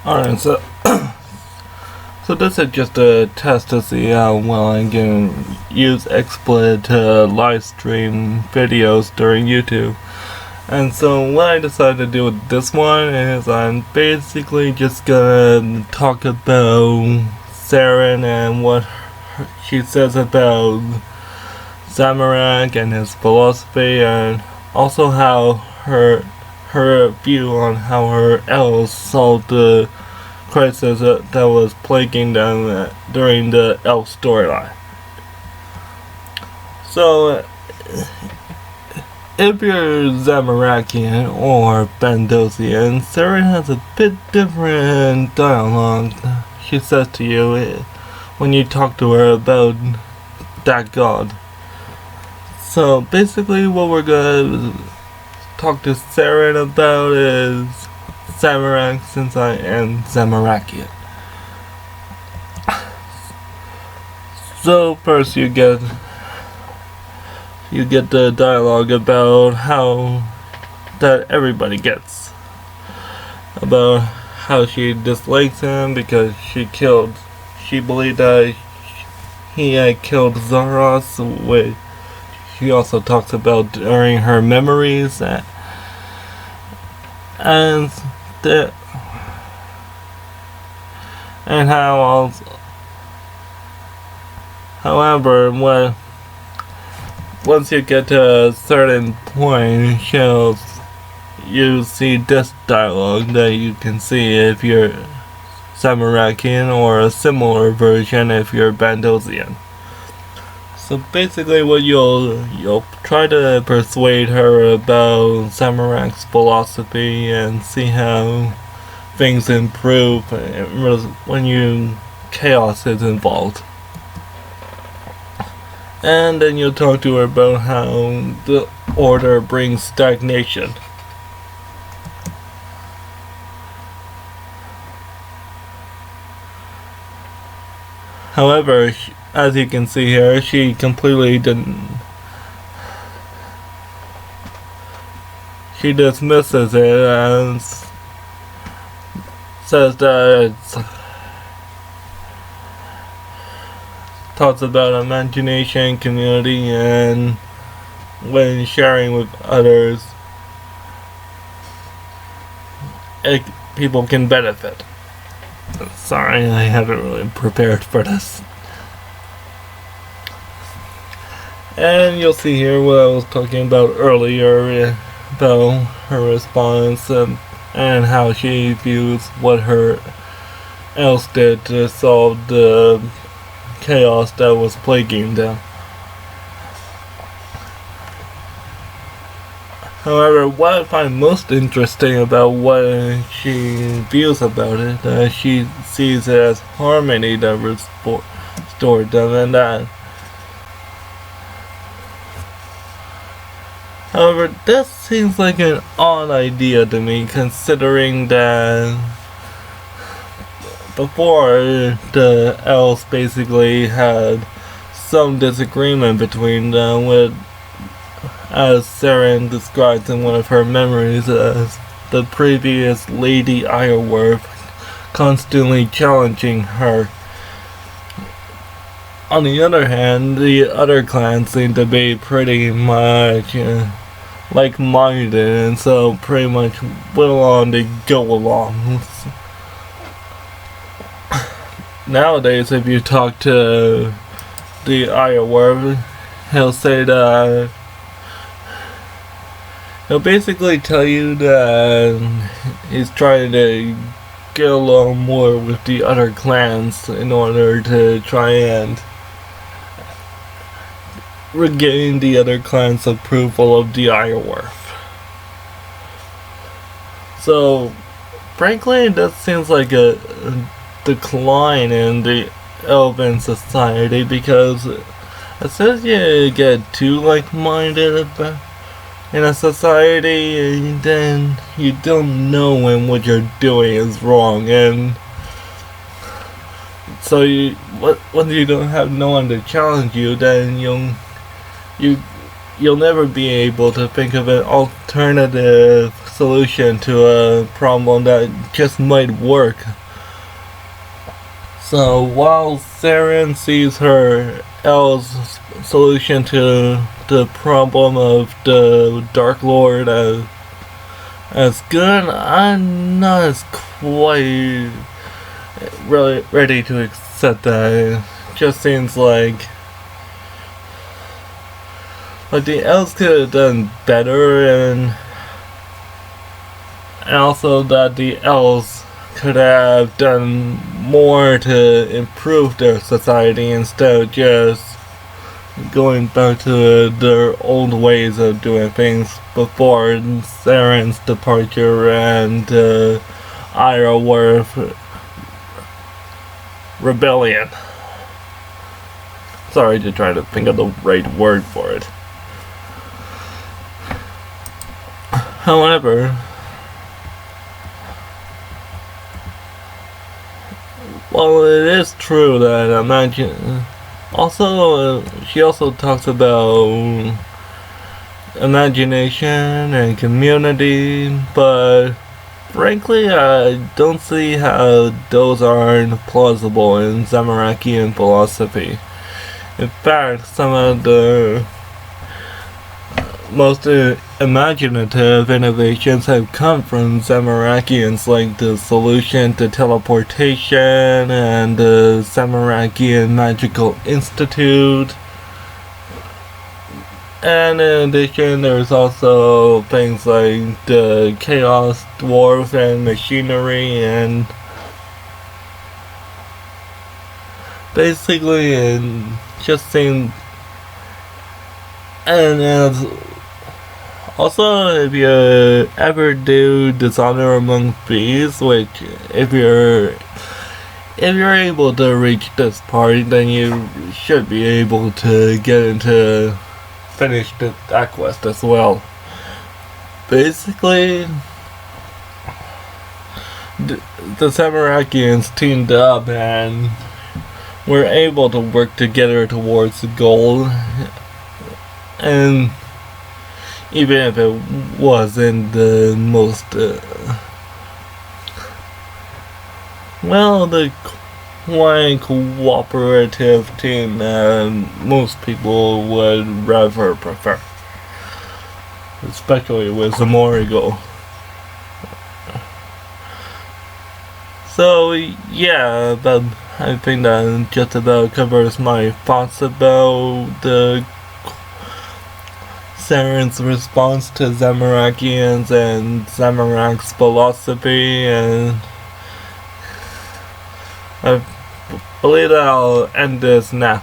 Alright, so this is just a test to see how well I can use XSplit to live stream videos during YouTube. And so what I decided to do with this one is I'm basically just gonna talk about Seren and what she says about Zamorak and his philosophy, and also how her view on how her elves solved the crisis that was plaguing them during the elf storyline. So, if you're Zamorakian or Bandosian, Seren has a bit different dialogue she says to you when you talk to her about that god. So basically what we're gonna talk to Seren about is Zamorak, since I am Zamorakian. So first you get the dialogue about how that everybody gets, about how she dislikes him because she believed that he had killed Zaros, which she also talks about during her memories, and how also, however, once you get to a certain point, you see this dialogue that you can see if you're Zamorakian, or a similar version if you're Bandosian. So basically what you'll try to persuade her about Zamorak's philosophy and see how things improve when chaos is involved. And then you'll talk to her about how the order brings stagnation. However, as you can see here, she completely she dismisses it and says that talks about imagination, community, and when sharing with others, people can benefit. Sorry, I haven't really prepared for this. And you'll see here what I was talking about earlier about her response and how she views what her elves did to solve the chaos that was plaguing them. However, what I find most interesting about what she views about it, she sees it as harmony that restored them, and that. However, this seems like an odd idea to me, considering that before, the elves basically had some disagreement between them, as Seren describes in one of her memories, as the previous Lady Ironworth constantly challenging her. On the other hand, the other clans seem to be pretty much like-minded, and so pretty much will on to go along. Nowadays, if you talk to the Ironworth, he'll say that he'll basically tell you that he's trying to get along more with the other clans in order to try and regain the other clans' approval of the Ironworth. So, frankly, that seems like a decline in the elven society, because as soon as you get too like-minded in a society, then you don't know when what you're doing is wrong, and so when you don't have no one to challenge you, then you you'll never be able to think of an alternative solution to a problem that just might work. So while Seren sees her L's solution to the problem of the Dark Lord as good, I'm not as quite really ready to accept that. It just seems like the elves could have done better, and also that the elves could have done more to improve their society instead of just going back to their old ways of doing things before Seren's departure and Iroworth rebellion. Sorry to try to think of the right word for it. However, while it is true that she also talks about imagination and community, but frankly, I don't see how those aren't plausible in Zamorakian philosophy. In fact, some of the most imaginative innovations have come from Zamorakians, like the solution to teleportation and the Zamorakian Magical Institute. And in addition, there's also things like the Chaos Dwarf and machinery, and basically it just seems. And also, if you ever do Dishonor Among Thieves, which if you're able to reach this part, then you should be able to finish that quest as well. Basically, the Zamorakians teamed up and were able to work together towards the goal, and even if it wasn't the most the quite cooperative team that most people would rather prefer, especially with Zamorak. So yeah, but I think that just about covers my thoughts about the Seren's response to Zamorakians and Zamorak's philosophy, and I believe that I'll end this now.